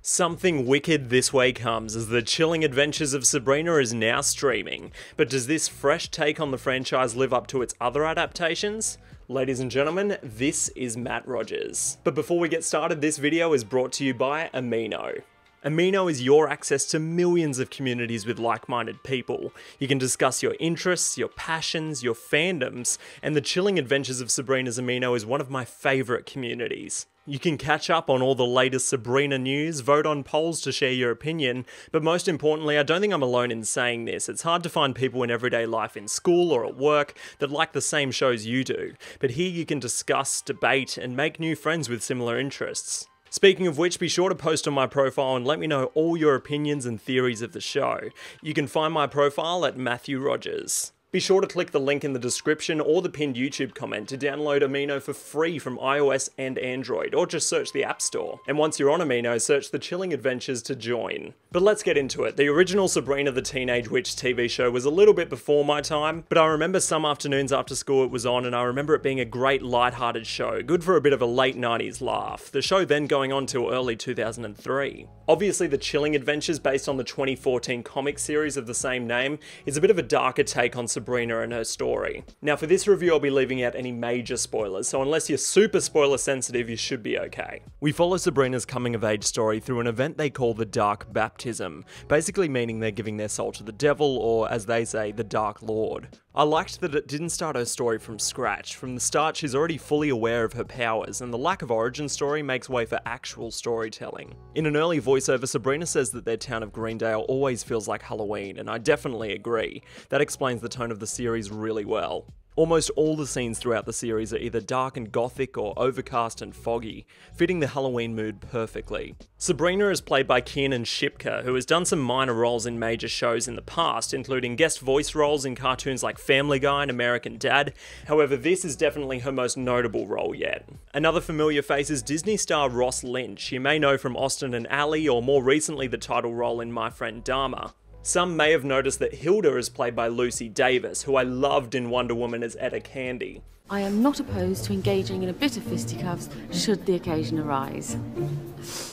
Something wicked this way comes as The Chilling Adventures of Sabrina is now streaming, but does this fresh take on the franchise live up to its other adaptations? Ladies and gentlemen, this is Matt Rogers. But before we get started, this video is brought to you by Amino. Amino is your access to millions of communities with like-minded people. You can discuss your interests, your passions, your fandoms, and The Chilling Adventures of Sabrina's Amino is one of my favourite communities. You can catch up on all the latest Sabrina news, vote on polls to share your opinion, but most importantly, I don't think I'm alone in saying this. It's hard to find people in everyday life in school or at work that like the same shows you do, but here you can discuss, debate, and make new friends with similar interests. Speaking of which, be sure to post on my profile and let me know all your opinions and theories of the show. You can find my profile at Matthew Rogers. Be sure to click the link in the description or the pinned YouTube comment to download Amino for free from iOS and Android, or just search the App Store. And once you're on Amino, search The Chilling Adventures to join. But let's get into it. The original Sabrina the Teenage Witch TV show was a little bit before my time, but I remember some afternoons after school it was on, and I remember it being a great light-hearted show, good for a bit of a late 90s laugh, the show then going on till early 2003. Obviously, The Chilling Adventures, based on the 2014 comic series of the same name, is a bit of a darker take on Sabrina and her story. Now for this review I'll be leaving out any major spoilers, so unless you're super spoiler sensitive you should be okay. We follow Sabrina's coming of age story through an event they call the Dark Baptism, basically meaning they're giving their soul to the devil, or as they say, the Dark Lord. I liked that it didn't start her story from scratch. From the start she's already fully aware of her powers, and the lack of origin story makes way for actual storytelling. In an early voiceover, Sabrina says that their town of Greendale always feels like Halloween, and I definitely agree. That explains the tone of the series really well. Almost all the scenes throughout the series are either dark and gothic or overcast and foggy, fitting the Halloween mood perfectly. Sabrina is played by Kiernan Shipka, who has done some minor roles in major shows in the past, including guest voice roles in cartoons like Family Guy and American Dad. However, this is definitely her most notable role yet. Another familiar face is Disney star Ross Lynch, you may know from Austin and Ally, or more recently the title role in My Friend Dharma. Some may have noticed that Hilda is played by Lucy Davis, who I loved in Wonder Woman as Etta Candy. I am not opposed to engaging in a bit of fisticuffs should the occasion arise.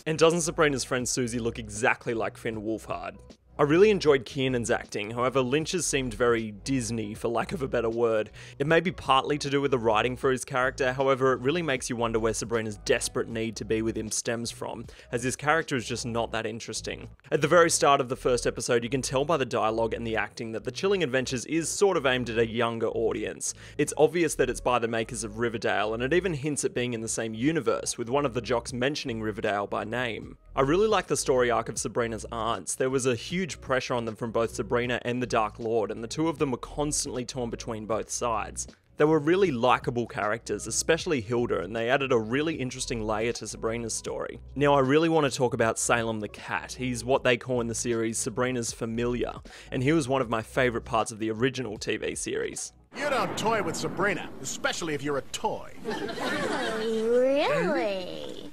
And doesn't Sabrina's friend Susie look exactly like Finn Wolfhard? I really enjoyed Kiernan's acting, however Lynch's seemed very Disney for lack of a better word. It may be partly to do with the writing for his character, however it really makes you wonder where Sabrina's desperate need to be with him stems from, as his character is just not that interesting. At the very start of the first episode you can tell by the dialogue and the acting that The Chilling Adventures is sort of aimed at a younger audience. It's obvious that it's by the makers of Riverdale, and it even hints at being in the same universe, with one of the jocks mentioning Riverdale by name. I really like the story arc of Sabrina's aunts. There was a huge pressure on them from both Sabrina and the Dark Lord, and the two of them were constantly torn between both sides. They were really likeable characters, especially Hilda, and they added a really interesting layer to Sabrina's story. Now I really want to talk about Salem the cat. He's what they call in the series Sabrina's familiar, and he was one of my favourite parts of the original TV series. You don't toy with Sabrina, especially if you're a toy. Really?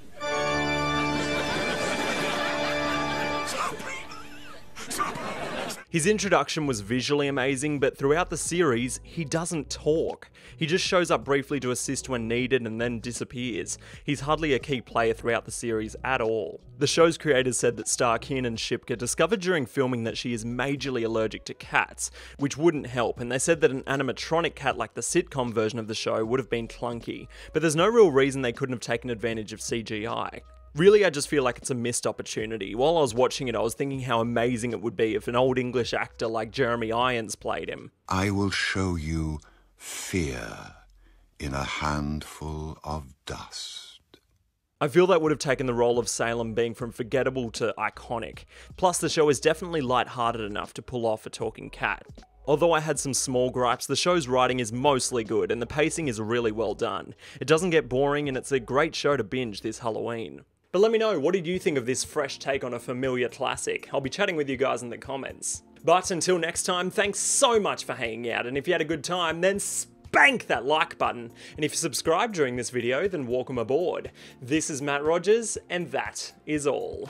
His introduction was visually amazing, but throughout the series, he doesn't talk. He just shows up briefly to assist when needed and then disappears. He's hardly a key player throughout the series at all. The show's creators said that star Kiernan Shipka discovered during filming that she is majorly allergic to cats, which wouldn't help, and they said that an animatronic cat like the sitcom version of the show would have been clunky, but there's no real reason they couldn't have taken advantage of CGI. Really, I just feel like it's a missed opportunity. While I was watching it, I was thinking how amazing it would be if an old English actor like Jeremy Irons played him. I will show you fear in a handful of dust. I feel that would have taken the role of Salem being from forgettable to iconic. Plus, the show is definitely light-hearted enough to pull off a talking cat. Although I had some small gripes, the show's writing is mostly good and the pacing is really well done. It doesn't get boring and it's a great show to binge this Halloween. But let me know, what did you think of this fresh take on a familiar classic? I'll be chatting with you guys in the comments. But until next time, thanks so much for hanging out, and if you had a good time, then spank that like button. And if you subscribed during this video, then welcome aboard. This is Matt Rogers, and that is all.